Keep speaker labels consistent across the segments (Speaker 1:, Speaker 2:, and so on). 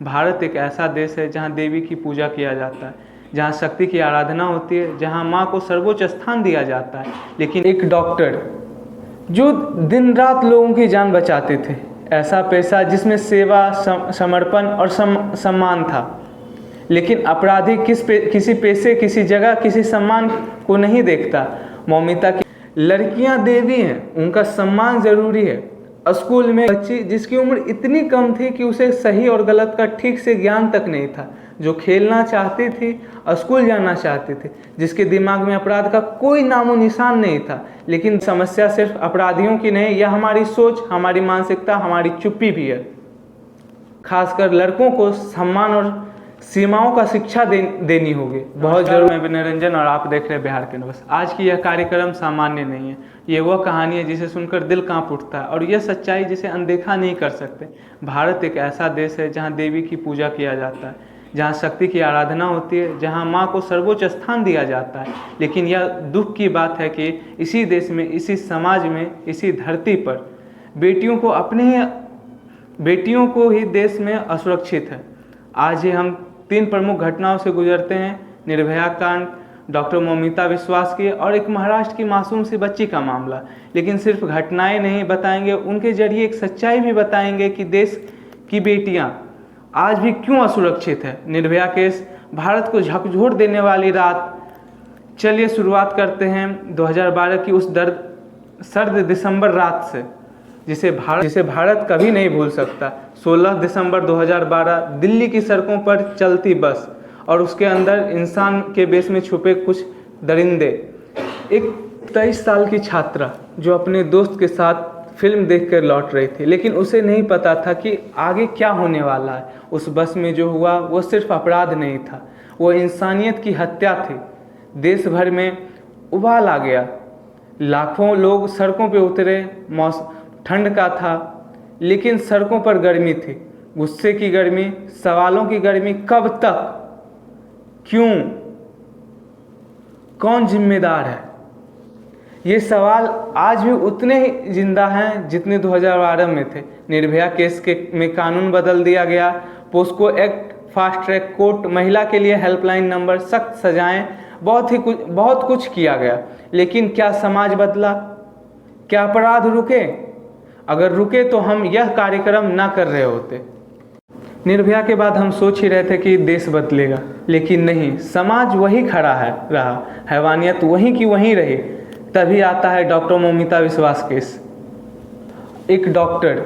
Speaker 1: भारत एक ऐसा देश है जहाँ देवी की पूजा किया जाता है, जहाँ शक्ति की आराधना होती है, जहाँ माँ को सर्वोच्च स्थान दिया जाता है। लेकिन एक डॉक्टर जो दिन रात लोगों की जान बचाते थे, ऐसा पेशा जिसमें सेवा, समर्पण और सम्मान था। लेकिन अपराधी किसी पेशे, किसी जगह, किसी सम्मान को नहीं देखता। मौमिता की लड़कियां देवी हैं, उनका सम्मान ज़रूरी है। स्कूल में बच्ची जिसकी उम्र इतनी कम थी कि उसे सही और गलत का ठीक से ज्ञान तक नहीं था, जो खेलना चाहती थी, स्कूल जाना चाहती थी, जिसके दिमाग में अपराध का कोई नामो निशान नहीं था। लेकिन समस्या सिर्फ अपराधियों की नहीं, यह हमारी सोच, हमारी मानसिकता, हमारी चुप्पी भी है। खासकर लड़कों को सम्मान और सीमाओं का शिक्षा देनी होगी, बहुत जरूर। मैं विनय रंजन और आप देख रहे हैं बिहार के नवस। आज की यह कार्यक्रम सामान्य नहीं है, ये वह कहानी है जिसे सुनकर दिल कांप उठता है, और यह सच्चाई जिसे अनदेखा नहीं कर सकते। भारत एक ऐसा देश है जहाँ देवी की पूजा किया जाता है, जहाँ शक्ति की आराधना होती है, जहाँ माँ को सर्वोच्च स्थान दिया जाता है। लेकिन यह दुख की बात है कि इसी देश में, इसी समाज में, इसी धरती पर बेटियों को ही देश में असुरक्षित है। आज ही हम 3 प्रमुख घटनाओं से गुजरते हैं: निर्भया कांड, डॉक्टर मौमिता विश्वास की, और एक महाराष्ट्र की मासूम सी बच्ची का मामला। लेकिन सिर्फ घटनाएं नहीं बताएंगे, उनके जरिए एक सच्चाई भी बताएंगे कि देश की बेटियां आज भी क्यों असुरक्षित है। निर्भया केस, भारत को झकझोर देने वाली रात। चलिए शुरुआत करते हैं 2012 की उस सर्द दिसंबर रात से, जिसे भारत कभी नहीं भूल सकता। 16 दिसंबर 2012, दिल्ली की सड़कों पर चलती बस, और उसके अंदर इंसान के बेस में छुपे कुछ दरिंदे। एक 23 साल की छात्रा जो अपने दोस्त के साथ फिल्म देखकर लौट रही थी, लेकिन उसे नहीं पता था कि आगे क्या होने वाला है। उस बस में जो हुआ वो सिर्फ अपराध नहीं था, वो इंसानियत की हत्या थी। देश भर में उबाल आ गया, लाखों लोग सड़कों पर उतरे। ठंड का था, लेकिन सड़कों पर गर्मी थी, गुस्से की गर्मी, सवालों की गर्मी। कब तक, क्यों, कौन जिम्मेदार है? ये सवाल आज भी उतने ही जिंदा हैं जितने 2012 में थे। निर्भया केस में कानून बदल दिया गया, POCSO act, fast track court, महिला के लिए हेल्पलाइन नंबर, सख्त सजाएं, बहुत कुछ किया गया। लेकिन क्या समाज बदला? क्या अपराध रुके? अगर रुके तो हम यह कार्यक्रम ना कर रहे होते। निर्भया के बाद हम सोच ही रहे थे कि देश बदलेगा, लेकिन नहीं, समाज वही खड़ा रहा, हैवानियत वहीं की वहीं रही। तभी आता है डॉक्टर मौमिता विश्वास केस। एक डॉक्टर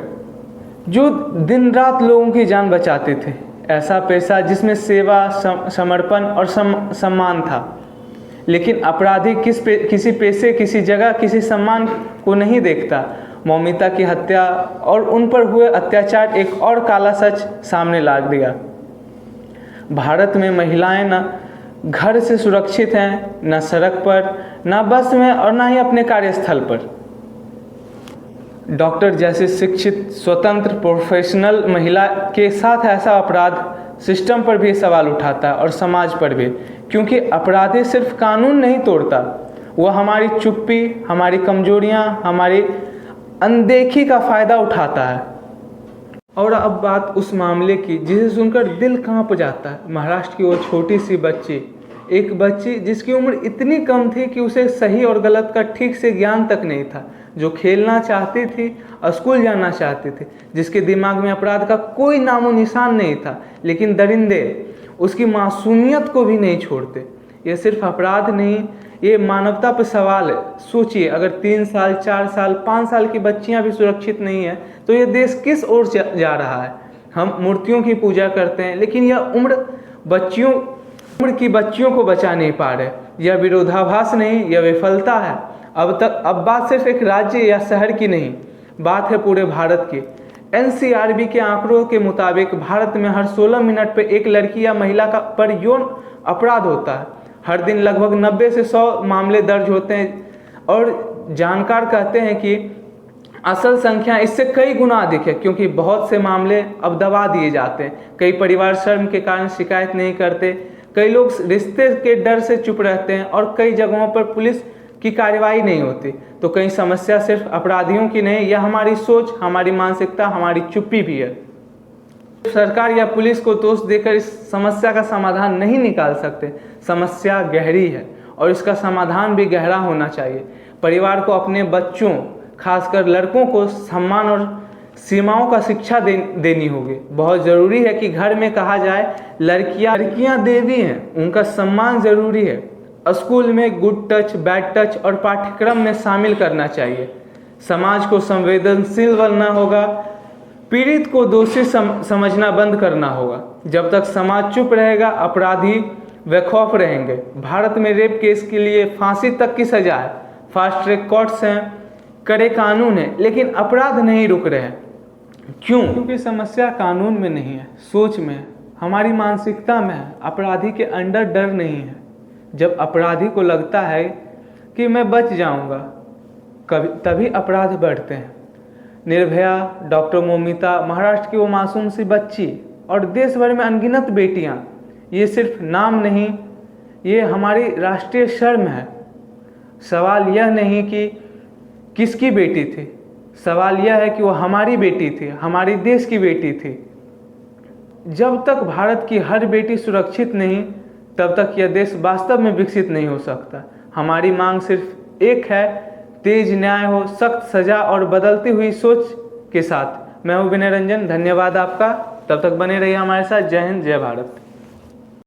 Speaker 1: जो दिन रात लोगों की जान बचाते थे, ऐसा पेशा जिसमें सेवा, समर्पण और सम्मान था। लेकिन अपराधी किसी पेशे, किसी जगह, किसी सम्मान को नहीं देखता। मौमिता की हत्या और उन पर हुए अत्याचार एक और काला सच सामने ला दिया। भारत में महिलाएं न घर से सुरक्षित हैं, न सड़क पर, न बस में, और न ही अपने कार्यस्थल पर। डॉक्टर जैसे शिक्षित, स्वतंत्र, प्रोफेशनल महिला के साथ ऐसा अपराध सिस्टम पर भी सवाल उठाता है, और समाज पर भी। क्योंकि अपराधी सिर्फ कानून नहीं तोड़ता, वह हमारी चुप्पी, हमारी कमजोरियां, हमारी अनदेखी का फ़ायदा उठाता है। और अब बात उस मामले की जिसे सुनकर दिल कांप जाता है। महाराष्ट्र की वो छोटी सी बच्ची, एक बच्ची जिसकी उम्र इतनी कम थी कि उसे सही और गलत का ठीक से ज्ञान तक नहीं था, जो खेलना चाहती थी, स्कूल जाना चाहती थी, जिसके दिमाग में अपराध का कोई नामो निशान नहीं था। लेकिन दरिंदे उसकी मासूमियत को भी नहीं छोड़ते। ये सिर्फ अपराध नहीं, ये मानवता पर सवाल है। सोचिए, अगर 3 साल, 4 साल, 5 साल की बच्चियां भी सुरक्षित नहीं है तो ये देश किस ओर जा रहा है? हम मूर्तियों की पूजा करते हैं, लेकिन यह उम्र की बच्चियों को बचा नहीं पा रहे। यह विरोधाभास नहीं, यह विफलता है। अब बात सिर्फ एक राज्य या शहर की नहीं, बात है पूरे भारत की। NCRB के आंकड़ों के मुताबिक भारत में हर 16 मिनट पर एक लड़की या महिला पर यौन अपराध होता है। हर दिन लगभग 90 से 100 मामले दर्ज होते हैं, और जानकार कहते हैं कि असल संख्या इससे कई गुना अधिक है, क्योंकि बहुत से मामले अब दबा दिए जाते हैं। कई परिवार शर्म के कारण शिकायत नहीं करते, कई लोग रिश्ते के डर से चुप रहते हैं, और कई जगहों पर पुलिस की कार्रवाई नहीं होती। तो कई समस्या सिर्फ अपराधियों की नहीं, यह हमारी सोच, हमारी मानसिकता, हमारी चुप्पी भी है। सरकार या पुलिस को दोष देकर इस समस्या का समाधान नहीं निकाल सकते। समस्या गहरी है और इसका समाधान भी गहरा होना चाहिए। परिवार को अपने बच्चों, खासकर लड़कों को सम्मान और सीमाओं का शिक्षा देनी होगी। बहुत ज़रूरी है कि घर में कहा जाए लड़कियां देवी हैं, उनका सम्मान ज़रूरी है। स्कूल में गुड टच, बैड टच और पाठ्यक्रम में शामिल करना चाहिए। समाज को संवेदनशील बनना होगा। पीड़ित को दोषी समझना बंद करना होगा। जब तक समाज चुप रहेगा, अपराधी बेखौफ रहेंगे। भारत में रेप केस के लिए फांसी तक की सजा है, फास्ट ट्रैक कोर्ट्स हैं, कड़े कानून हैं, लेकिन अपराध नहीं रुक रहे हैं। क्यों? क्योंकि समस्या कानून में नहीं है, सोच में है, हमारी मानसिकता में है। अपराधी के अंदर डर नहीं है। जब अपराधी को लगता है कि मैं बच जाऊंगा, तभी अपराध बढ़ते हैं। निर्भया, डॉक्टर मौमिता, महाराष्ट्र की वो मासूम सी बच्ची और देश भर में अनगिनत बेटियां, ये सिर्फ नाम नहीं, ये हमारी राष्ट्रीय शर्म है। सवाल यह नहीं कि किसकी बेटी थी, सवाल यह है कि वो हमारी बेटी थी, हमारी देश की बेटी थी। जब तक भारत की हर बेटी सुरक्षित नहीं, तब तक यह देश वास्तव में विकसित नहीं हो सकता। हमारी मांग सिर्फ एक है, तेज न्याय हो, सख्त सजा और बदलती हुई सोच के साथ। मैं हूँ विनय रंजन, धन्यवाद आपका। तब तक बने रहिए हमारे साथ। जय हिंद, जय भारत।